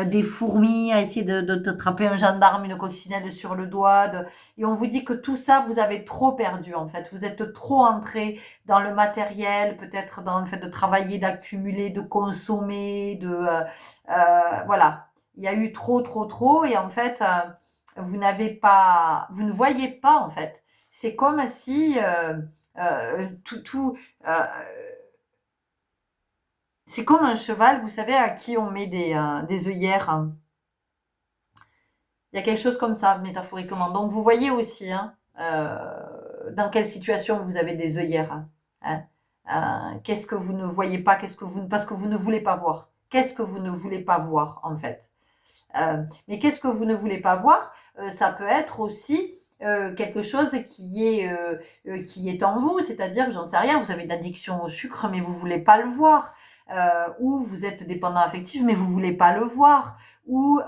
des fourmis, à essayer d'attraper un gendarme, une coccinelle sur le doigt. Et on vous dit que tout ça, vous avez trop perdu en fait. Vous êtes trop entré dans le matériel, peut-être dans le fait de travailler, d'accumuler, de consommer, voilà. Il y a eu trop, et en fait, vous ne voyez pas en fait. C'est comme si tout euh, c'est comme un cheval, vous savez, à qui on met des œillères, hein. Il y a quelque chose comme ça, métaphoriquement. Donc, vous voyez aussi dans quelle situation vous avez des œillères, hein. Qu'est-ce que vous ne voyez pas, parce que vous ne voulez pas voir. Qu'est-ce que vous ne voulez pas voir, en fait. Mais qu'est-ce que vous ne voulez pas voir? Ça peut être aussi quelque chose qui est en vous, c'est-à-dire, j'en sais rien, vous avez une addiction au sucre, mais vous voulez pas le voir. Ou vous êtes dépendant affectif, mais vous voulez pas le voir. Ou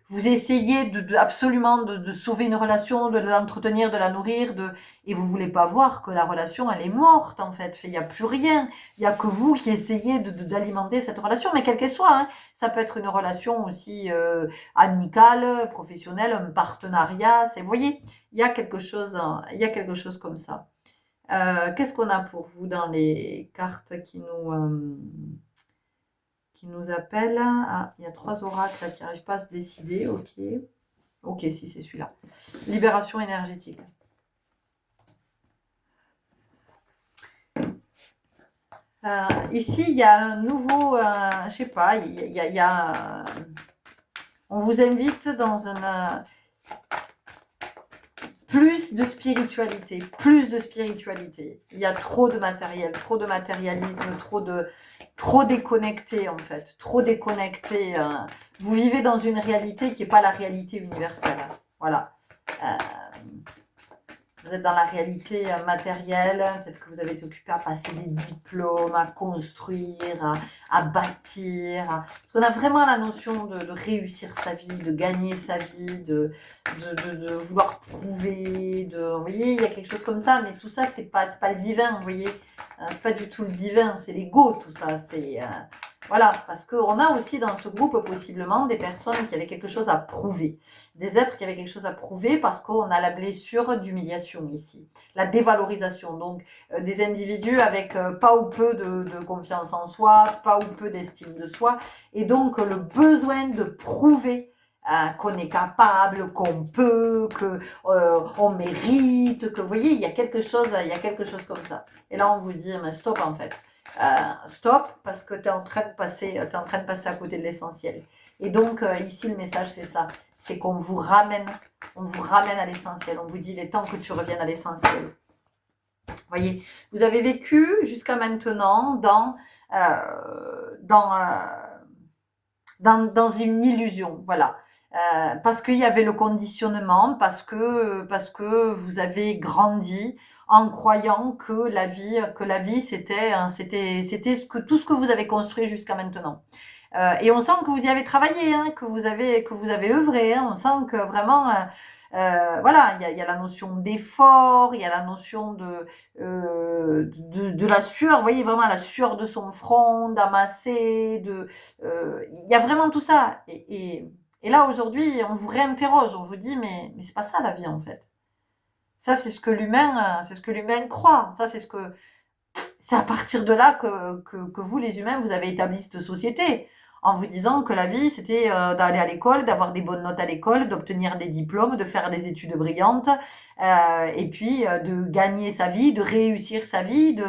vous essayez absolument de sauver une relation, de l'entretenir, de la nourrir, et vous voulez pas voir que la relation elle est morte en fait. Il y a plus rien. Il y a que vous qui essayez d'alimenter cette relation, mais quelle qu'elle soit, hein. Ça peut être une relation aussi amicale, professionnelle, un partenariat. Vous voyez, il y a quelque chose, il y a quelque chose comme ça. Qu'est-ce qu'on a pour vous dans les cartes qui nous appellent? Ah, il y a 3 oracles là, qui n'arrivent pas à se décider. Ok. Ok, si c'est celui-là. Libération énergétique. Ici, il y a un nouveau, je sais pas, on vous invite dans plus de spiritualité, plus de spiritualité. Il y a trop de matériel, trop de matérialisme, trop déconnecté en fait, trop déconnecté. Vous vivez dans une réalité qui n'est pas la réalité universelle. Voilà. Vous êtes dans la réalité matérielle, peut-être que vous avez été occupé à passer des diplômes, à construire, à bâtir. Parce qu'on a vraiment la notion de réussir sa vie, de gagner sa vie, de vouloir prouver. Vous voyez, il y a quelque chose comme ça, mais tout ça, c'est pas le divin, vous voyez. C'est pas du tout le divin, c'est l'ego, tout ça. Voilà, parce qu'on a aussi dans ce groupe possiblement des personnes qui avaient quelque chose à prouver, des êtres qui avaient quelque chose à prouver parce qu'on a la blessure d'humiliation ici, la dévalorisation, donc des individus avec pas ou peu de confiance en soi, pas ou peu d'estime de soi, et donc le besoin de prouver qu'on est capable, qu'on peut, on mérite, que vous voyez, il y a quelque chose comme ça. Et là on vous dit, mais stop en fait. Stop parce que tu es en train de passer à côté de l'essentiel. Et donc ici le message c'est ça, c'est qu'on vous ramène à l'essentiel. On vous dit il est temps que tu reviennes à l'essentiel. Voyez, vous avez vécu jusqu'à maintenant dans une illusion, voilà. Parce qu'il y avait le conditionnement, parce que vous avez grandi en croyant que la vie c'était tout ce que vous avez construit jusqu'à maintenant. Et on sent que vous y avez travaillé, hein, que vous avez œuvré, hein, on sent que vraiment voilà, il y a la notion d'effort, il y a la notion de la sueur, vous voyez vraiment la sueur de son front, d'amasser, il y a vraiment tout ça. Et là aujourd'hui, on vous réinterroge, on vous dit mais c'est pas ça la vie en fait. Ça c'est ce que l'humain croit. Ça c'est à partir de là que vous les humains vous avez établi cette société en vous disant que la vie, c'était d'aller à l'école, d'avoir des bonnes notes à l'école, d'obtenir des diplômes, de faire des études brillantes, et puis de gagner sa vie, de réussir sa vie,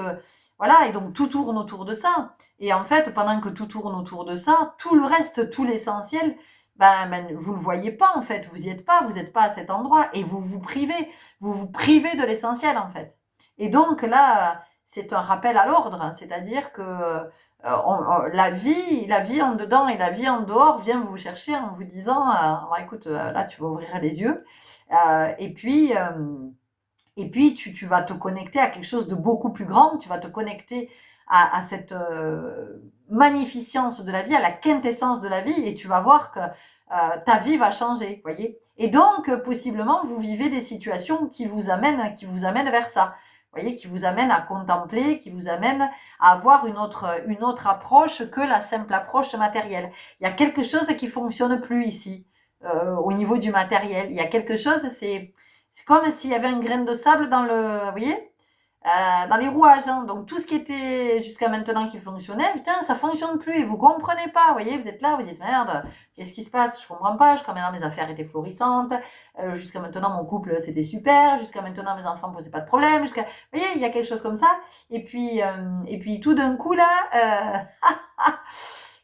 voilà, et donc tout tourne autour de ça. Et en fait, pendant que tout tourne autour de ça, tout le reste, tout l'essentiel, vous le voyez pas en fait, vous y êtes pas, vous n'êtes pas à cet endroit, et vous vous privez de l'essentiel en fait. Et donc là, c'est un rappel à l'ordre, hein, c'est-à-dire que la vie en dedans et la vie en dehors vient vous chercher en vous disant, écoute, là tu vas ouvrir les yeux, et puis tu vas te connecter à quelque chose de beaucoup plus grand, tu vas te connecter à cette magnificence de la vie, à la quintessence de la vie, et tu vas voir que ta vie va changer, voyez. Et donc, possiblement, vous vivez des situations qui vous amènent vers ça, voyez, qui vous amènent à contempler, qui vous amènent à avoir une autre approche que la simple approche matérielle. Il y a quelque chose qui fonctionne plus ici, au niveau du matériel. Il y a quelque chose, c'est comme s'il y avait un grain de sable dans vous voyez, dans les rouages. Hein. Donc tout ce qui était jusqu'à maintenant qui fonctionnait, putain, ça fonctionne plus et vous comprenez pas. Vous voyez, vous êtes là, vous dites merde, qu'est-ce qui se passe? Je comprends pas. Jusqu'à maintenant mes affaires étaient florissantes. Jusqu'à maintenant mon couple c'était super. Jusqu'à maintenant mes enfants posaient pas de problème. Vous voyez, il y a quelque chose comme ça. Et puis tout d'un coup là.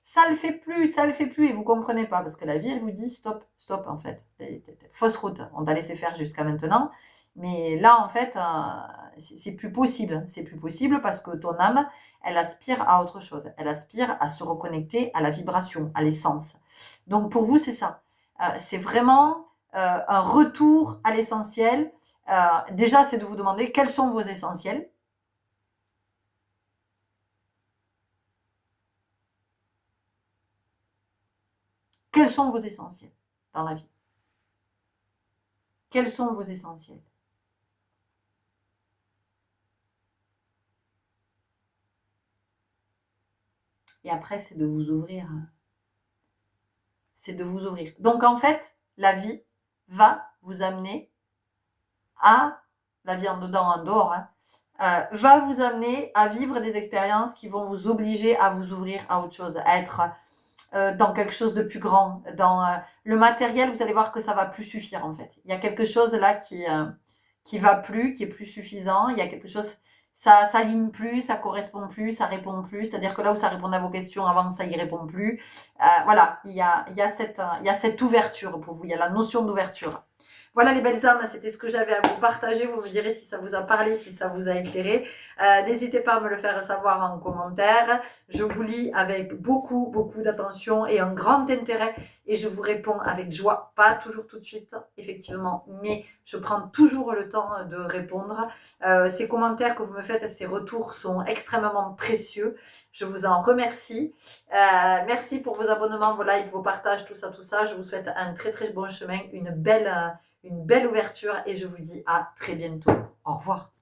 Ça le fait plus et vous comprenez pas parce que la vie elle vous dit stop, stop en fait, fausse route, on t'a laissé faire jusqu'à maintenant, mais là en fait c'est plus possible parce que ton âme elle aspire à autre chose, elle aspire à se reconnecter à la vibration, à l'essence. Donc pour vous c'est ça, c'est vraiment un retour à l'essentiel. Déjà c'est de vous demander quels sont vos essentiels. Quels sont vos essentiels dans la vie? Quels sont vos essentiels? Et après, c'est de vous ouvrir. C'est de vous ouvrir. Donc, en fait, la vie va vous amener à, la vie en dedans, en dehors, hein, va vous amener à vivre des expériences qui vont vous obliger à vous ouvrir à autre chose, à être dans quelque chose de plus grand. Dans le matériel, vous allez voir que ça va plus suffire, en fait. Il y a quelque chose là qui va plus, qui est plus suffisant. Il y a quelque chose, ça s'aligne plus, ça correspond plus, ça répond plus. C'est-à-dire que là où ça répondait à vos questions avant, ça y répond plus. Voilà, il y a cette ouverture pour vous. Il y a la notion d'ouverture. Voilà les belles âmes, c'était ce que j'avais à vous partager. Vous me direz si ça vous a parlé, si ça vous a éclairé. N'hésitez pas à me le faire savoir en commentaire. Je vous lis avec beaucoup d'attention et un grand intérêt et je vous réponds avec joie. Pas toujours tout de suite, effectivement, mais je prends toujours le temps de répondre. Ces commentaires que vous me faites, ces retours sont extrêmement précieux. Je vous en remercie. Merci pour vos abonnements, vos likes, vos partages, tout ça. Je vous souhaite un très bon chemin, une belle ouverture et je vous dis à très bientôt. Au revoir.